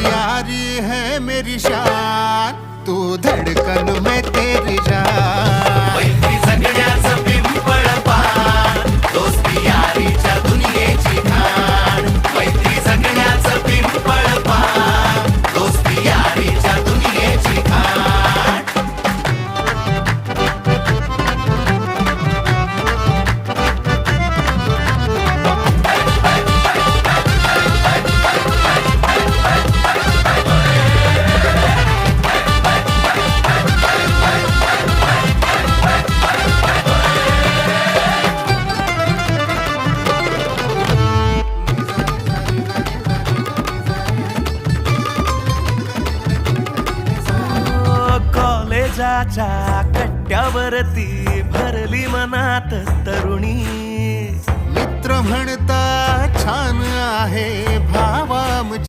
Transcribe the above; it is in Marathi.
यारी है मेरी शान, तू धड़कन में तेरी जान. मैत्री जगण्याचं पिंपळ पान, दोस्ती यारीच्या दुनियेची खाण. मैत्री जगण्याचं पिंपळ पान, दोस्ती यारीच्या दुनियेची खाण. कॉलेजाच्या कट्ट्यावरती भरली मनात तरुणी. मित्र म्हणता छान आहे भावा